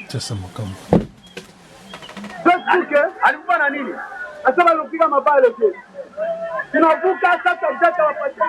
Sasa Makambo alikuwa na nini? Asema alipiga mabaya tu. Tunavuka sasa mtaka wapatie.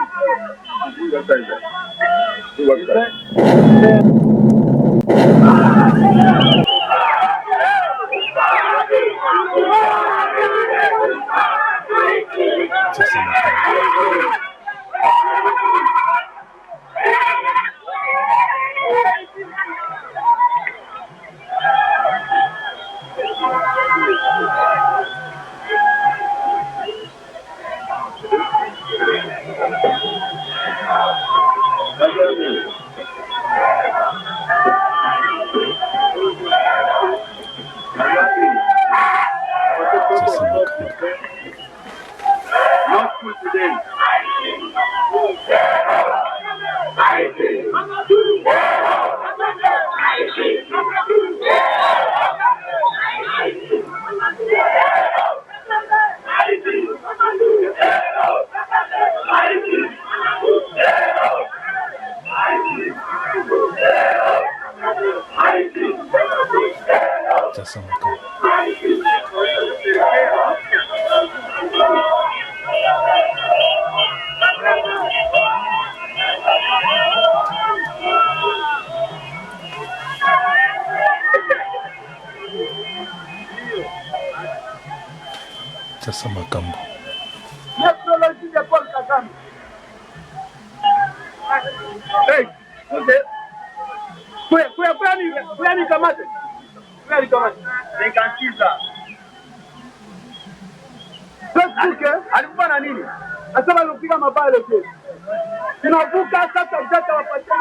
sasa Makambo sasa Makambo alikuwa na nini? Asema alipiga mabaya tu. Tunavuka sasa mtaka wapatie.